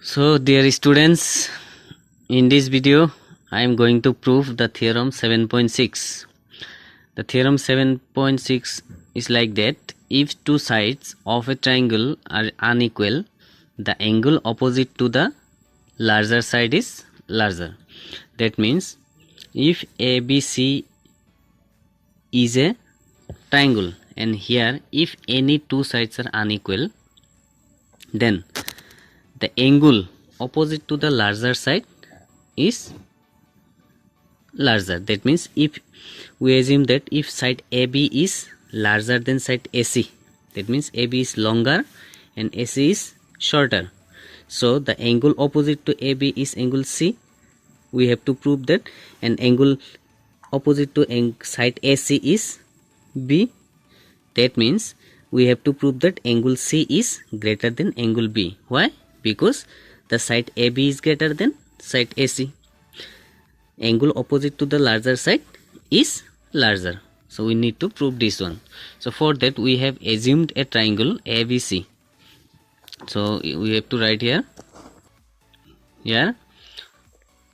So dear students, in this video I am going to prove the theorem 7.6. The theorem 7.6 is like that: if two sides of a triangle are unequal, the angle opposite to the larger side is larger. That means if ABC is a triangle and here if any two sides are unequal, then the angle opposite to the larger side is larger. That means if we assume that if side AB is larger than side AC, that means AB is longer and AC is shorter, so the angle opposite to AB is angle C. We have to prove that an angle opposite to side AC is B. That means we have to prove that angle C is greater than angle B. Why? Because the side AB is greater than side AC. Angle opposite to the larger side is larger. So we need to prove this one. So for that we have assumed a triangle ABC. So we have to write here. Here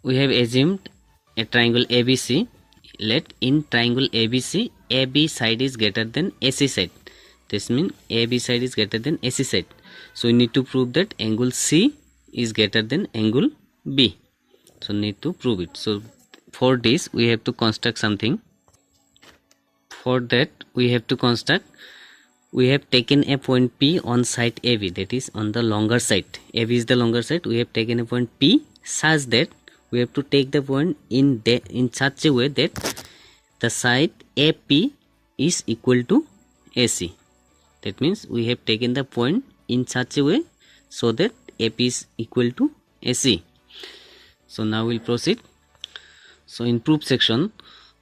we have assumed a triangle ABC. Let in triangle ABC, AB side is greater than AC side. This means AB side is greater than AC side. So we need to prove that angle C is greater than angle B. So need to prove it. So for this we have to construct something. For that we have to construct, we have taken a point P on side AB, that is on the longer side. AB is the longer side. We have taken a point P such that we have to take the point in such a way that the side AP is equal to AC. That means we have taken the point in such a way so that AP is equal to AC. So now we'll proceed. So in proof section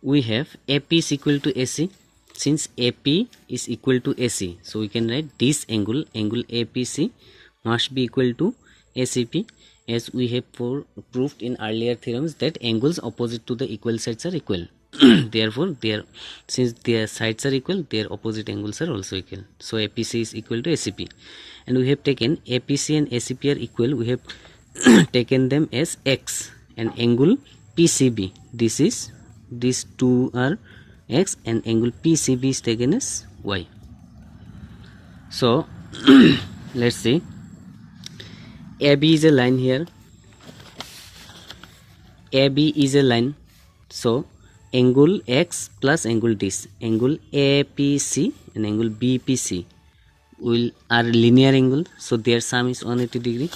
we have AP is equal to AC. Since AP is equal to AC, so we can write this angle APC must be equal to ACP, as we have proved in earlier theorems that angles opposite to the equal sides are equal. Therefore since their sides are equal, their opposite angles are also equal. So APC is equal to ACP, and we have taken APC and ACP are equal. We have taken them as X, and angle PCB, these two are X, and angle PCB is taken as Y. So let's see. AB is a line here. AB is a line. So angle X plus angle this, angle APC and angle BPC are linear angle. So their sum is 180 degree.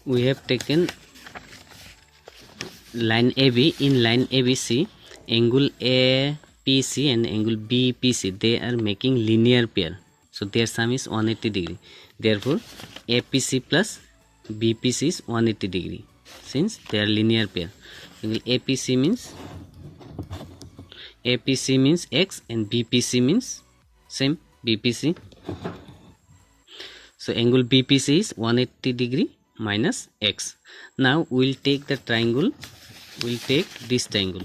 We have taken line AB. In line ABC, angle APC and angle BPC, they are making linear pair, so their sum is 180 degree. Therefore APC plus BPC is 180 degree since they are linear pair. Angle APC means X and BPC means same BPC. So angle BPC is 180 degree minus X. Now we'll take the triangle. We'll take this triangle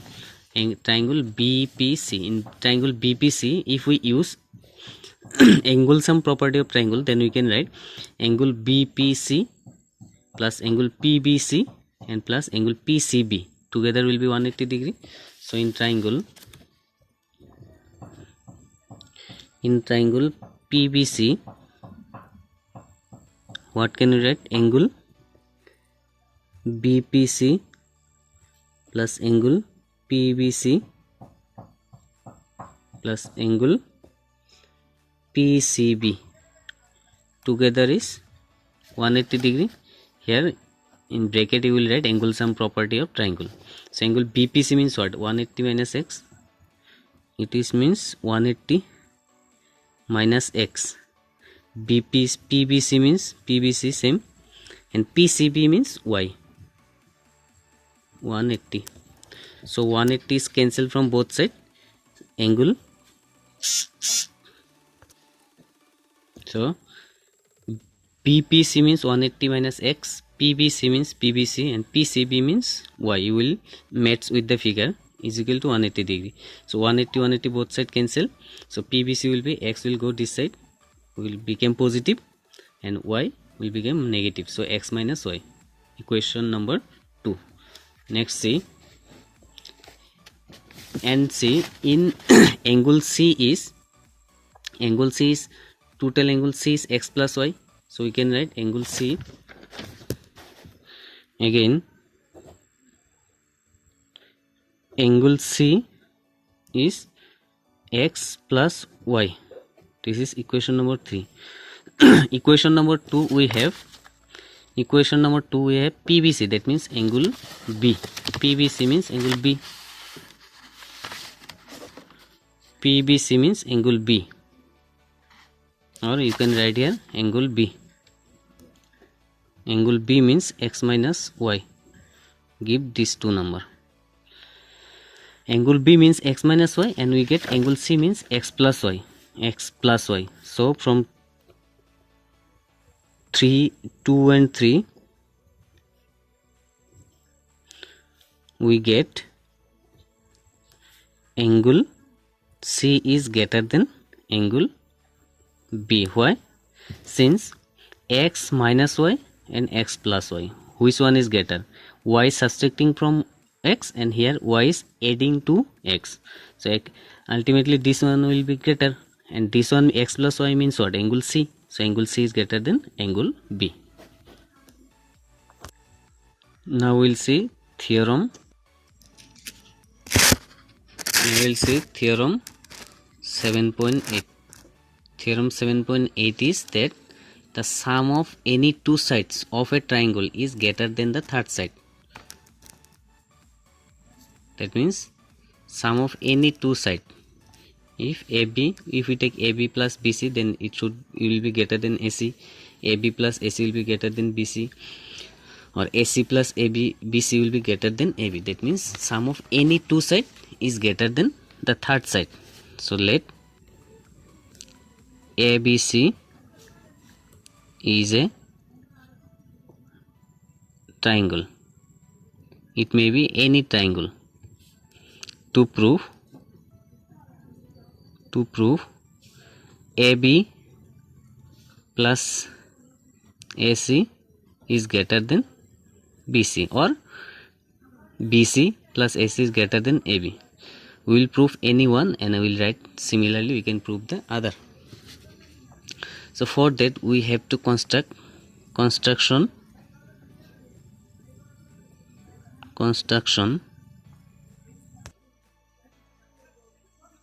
and triangle BPC. In triangle BPC, if we use angle sum property of triangle, then we can write angle BPC plus angle PBC and plus angle PCB together will be 180 degree. So in triangle PBC, what can we write? Angle BPC plus angle PBC plus angle PCB together is 180 degree. Here in bracket you will write angle sum property of triangle. So angle BPC means what? 180 minus X. It is means 180 minus X. PBC means PBC same, and PCB means Y. 180. So 180 is cancelled from both sides. Angle, so BPC means 180 minus X, PBC means PBC, and PCB means Y. You will match with the figure, is equal to 180 degree. So 180 both sides cancel. So PBC will be, X will go this side, will become positive, and Y will become negative. So x minus y, equation number 2. Next see, and see in angle C is total angle C is x plus y. So we can write angle C again. Angle C is x plus y. This is equation number 3. Equation number 2 we have PBC, that means angle B. PBC means angle B. PBC means angle B, or you can write here angle B. Angle B means x minus y. Give these two number. Angle B means x minus y, and we get angle C means x plus y. So from 2 and 3 we get angle C is greater than angle B. Why? Since x minus y and x plus y, which one is greater? Y is subtracting from x, and here y is adding to x. So ultimately this one will be greater, and this one x plus y means what? Angle C. So angle C is greater than angle B. Now we'll see theorem. We'll see theorem 7.8. Theorem 7.8 is that the sum of any two sides of a triangle is greater than the third side. That means sum of any two sides. If we take AB plus BC, then it will be greater than AC. AB plus AC will be greater than BC, or AC plus BC will be greater than AB. That means sum of any two side is greater than the third side. So let ABC is a triangle. It may be any triangle. To prove AB plus AC is greater than BC, or BC plus AC is greater than AB. We will prove any one, and I will write similarly we can prove the other. So for that we have to construction.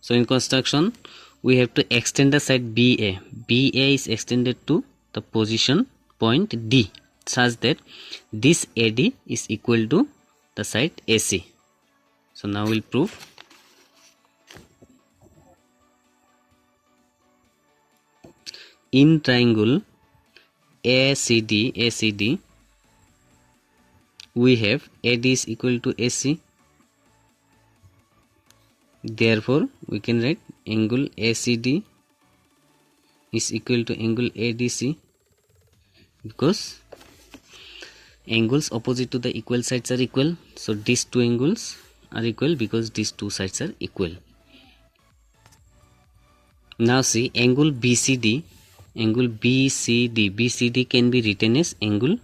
So in construction we have to extend the side BA. BA is extended to the position point D, such that this AD is equal to the side AC. So now we'll prove. In triangle ACD we have AD is equal to AC. Therefore we can write angle ACD is equal to angle ADC, because angles opposite to the equal sides are equal. So these two angles are equal because these two sides are equal. Now see angle BCD. BCD can be written as angle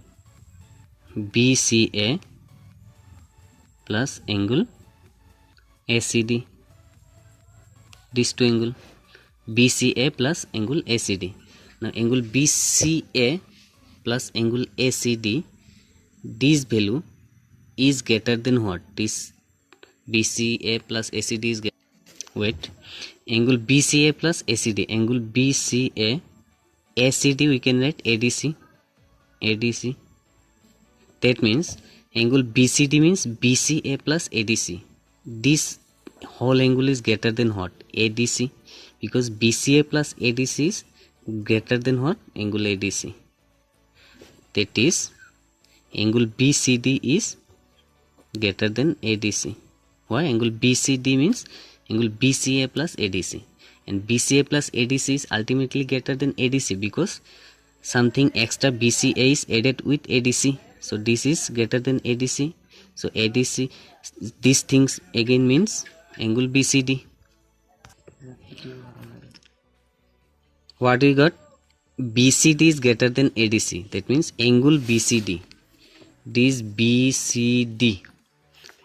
BCA plus angle ACD. These two angle BCA plus angle ACD. Now angle BCA plus angle ACD, this value is greater than what? This BCA plus ACD is greater. Wait, angle BCA plus ACD, angle BCA ACD we can write ADC. That means angle BCD means BCA plus ADC. This whole angle is greater than what? ADC, because BCA plus ADC is greater than what? Angle ADC. That is angle BCD is greater than ADC. Why? Angle BCD means angle BCA plus ADC, and BCA plus ADC is ultimately greater than ADC because something extra BCA is added with ADC. So this is greater than ADC. So ADC, these things again means angle BCD. What we got? BCD is greater than ADC. That means angle BCD. This BCD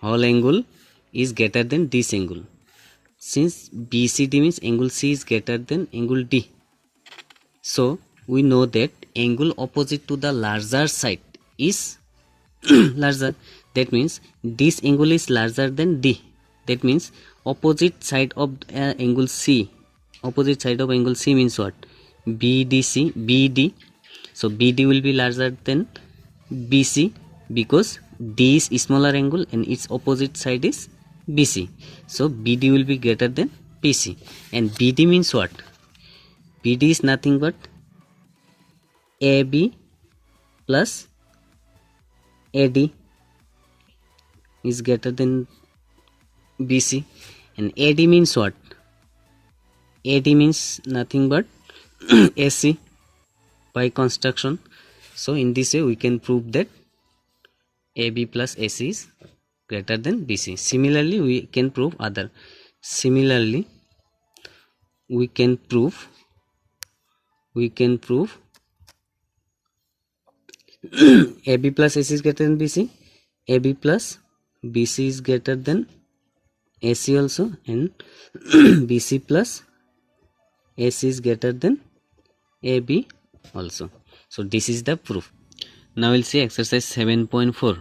whole angle is greater than this angle. Since BCD means angle C is greater than angle D. So we know that angle opposite to the larger side is larger. That means this angle is larger than D. That means opposite side of angle C. Opposite side of angle C means what? BDC, BD. So BD will be larger than BC because D is smaller angle and its opposite side is BC. So BD will be greater than BC. And BD means what? BD is nothing but AB plus AD is greater than BC. And AD means what? AD means nothing but AC by construction. So in this way we can prove that AB plus AC is greater than BC. Similarly we can prove other. Similarly we can prove AB plus AC is greater than BC. AB plus BC is greater than AC also, and BC plus AC is greater than AB also. So this is the proof. Now we'll see exercise 7.4.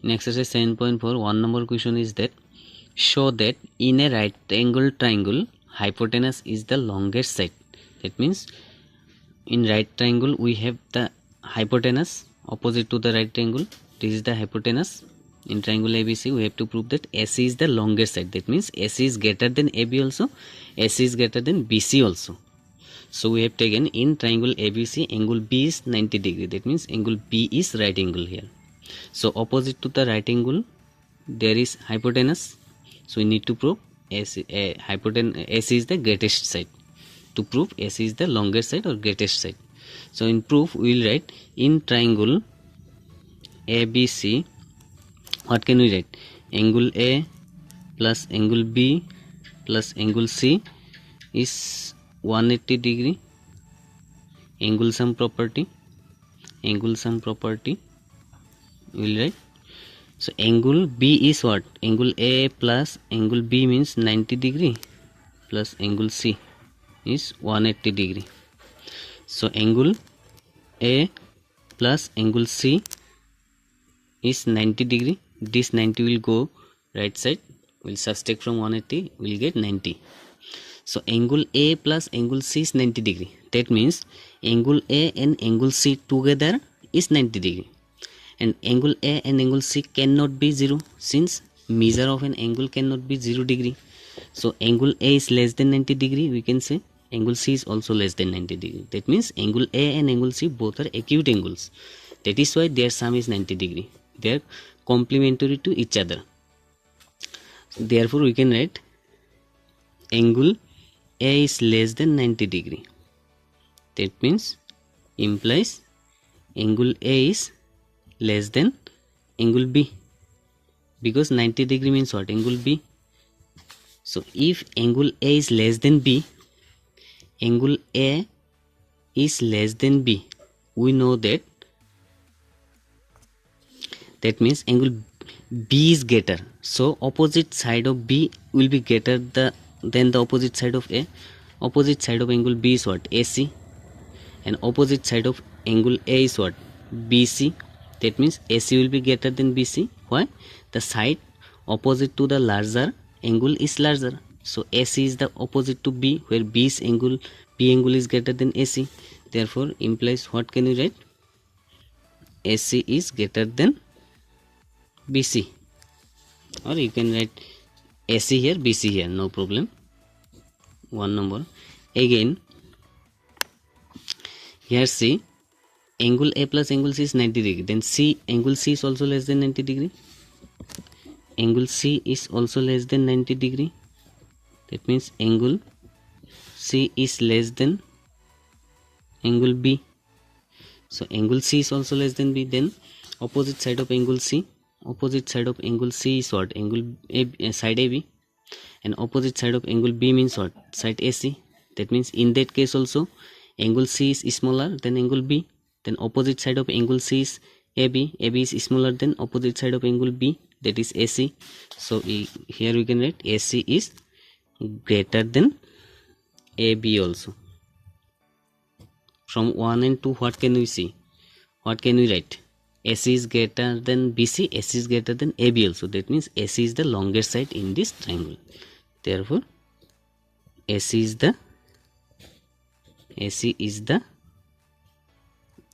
In exercise 7.4, 1 number question is that show that in a right angle triangle hypotenuse is the longest side. That means in right triangle we have the hypotenuse opposite to the right triangle. This is the hypotenuse. In triangle ABC we have to prove that AC is the longest side. That means AC is greater than AB also, AC is greater than BC also. So we have taken in triangle ABC angle B is 90 degree. That means angle B is right angle here. So opposite to the right angle there is hypotenuse. So we need to prove AC is the greatest side. To prove AC is the longest side or greatest side. So in proof we will write in triangle ABC, what can we write? Angle A plus angle B plus angle C is 180 degree. Angle sum property we will write. So angle B is what? Angle A plus angle B means 90 degree plus angle C is 180 degree. So angle A plus angle C is 90 degree. This 90 will go right side. We'll subtract from 180. We'll get 90. So angle A plus angle C is 90 degree. That means angle A and angle C together is 90 degree. And angle A and angle C cannot be 0 since measure of an angle cannot be 0 degree. So angle A is less than 90 degree. We can say angle C is also less than 90 degree. That means angle A and angle C both are acute angles. That is why their sum is 90 degree. They are complementary to each other. Therefore we can write angle A is less than 90 degree. That means implies angle A is less than angle B, because 90 degree means what? Angle B. So if angle A is less than B, angle A is less than B, we know that means angle B is greater. So opposite side of B will be greater than the opposite side of A. Opposite side of angle B is what? AC. And opposite side of angle A is what? BC. That means AC will be greater than BC. Why? The side opposite to the larger angle is larger. So AC is the opposite to B, where B angle is greater than AC. Therefore implies, what can you write? AC is greater than BC. Or you can write AC here, BC here, no problem. 1 number. Again here see angle A plus angle C is 90 degree. Then C, angle C is also less than 90 degree. Angle C is also less than 90 degree. That means angle C is less than angle B. So angle C is also less than B. Then opposite side of angle C. Opposite side of angle C is what? Angle A, side AB. And opposite side of angle B means what? Side AC. That means in that case also Angle C is smaller than angle B. Then opposite side of angle C is AB. AB is smaller than opposite side of angle B, that is AC. So here we can write AC is greater than AB also. From 1 and 2, what can we see? What can we write? AC is greater than BC, AC is greater than AB also. That means AC is the longest side in this triangle. Therefore, AC is the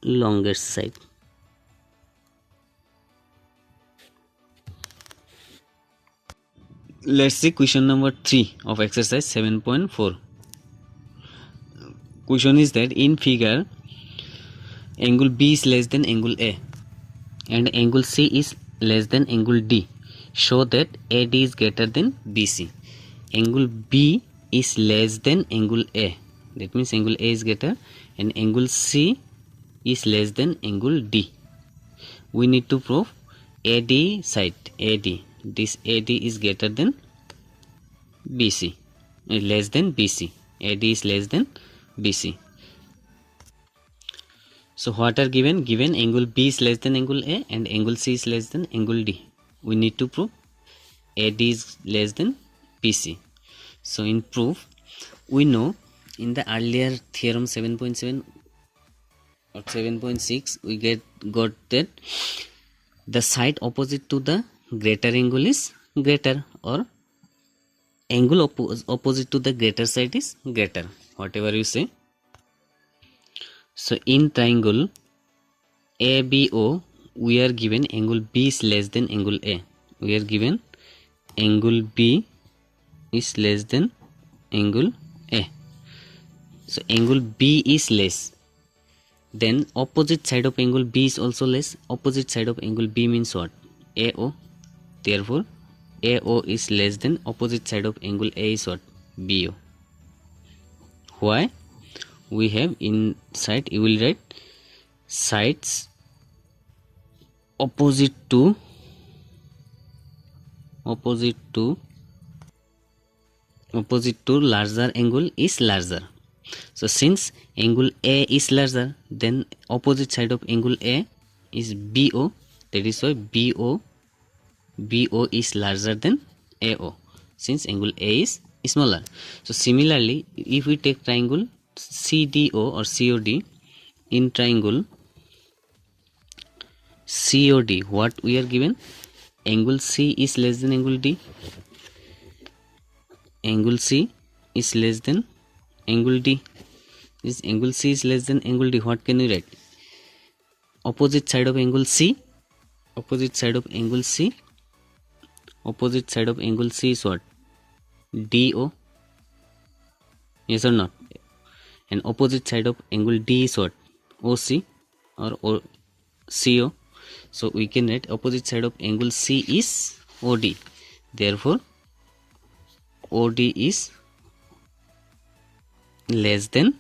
longest side. Let's see question number 3 of exercise 7.4. Question is that in figure, angle B is less than angle A and angle C is less than angle D. Show that AD is greater than BC. Angle B is less than angle A. That means angle A is greater, and angle C is less than angle D. We need to prove AD side. AD. This AD is greater than BC. Less than BC. AD is less than BC. So what are given? Given angle B is less than angle A and angle C is less than angle D. We need to prove AD is less than BC. So in proof, we know in the earlier theorem 7.7 or 7.6, we got that the side opposite to the greater angle is greater, or angle opposite to the greater side is greater, whatever you say. So in triangle ABO, we are given angle B is less than angle A. We are given angle B is less than angle A. So angle B is less, then opposite side of angle B is also less. Opposite side of angle B means what? AO. Therefore AO is less than opposite side of angle A is what? BO. Why? We have inside, you will write sides opposite to larger angle is larger. So since angle A is larger, then opposite side of angle A is BO. That is why BO is larger than AO, since angle A is smaller. So similarly, if we take triangle CDO or COD, in triangle COD, what we are given? Angle C is less than angle D. Angle C is less than angle D. This angle C is less than angle D. What can we write? Opposite side of angle C. Opposite side of angle C. Opposite side of angle C is what? DO. Yes or not? And opposite side of angle D is what? OC or CO. So we can write opposite side of angle C is OD. Therefore OD is less than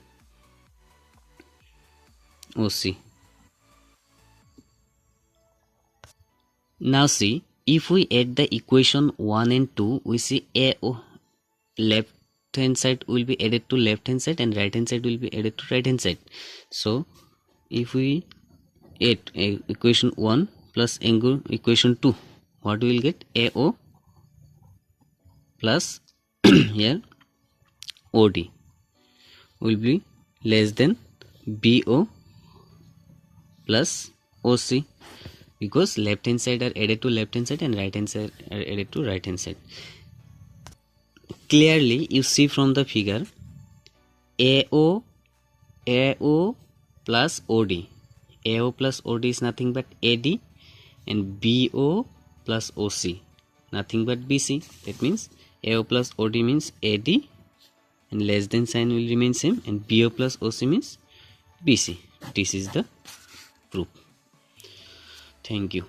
OC. Now see, if we add the equation 1 and 2, we see AO, left hand side will be added to left hand side and right hand side will be added to right hand side. So if we add equation 1 plus angle equation 2, what we will get? AO plus here OD will be less than BO plus OC, because left hand side are added to left hand side and right hand side are added to right hand side. Clearly you see from the figure, AO plus OD. AO plus OD is nothing but AD, and BO plus OC nothing but BC. That means AO plus OD means AD and less than sign will remain same, and BO plus OC means BC. This is the proof. Thank you.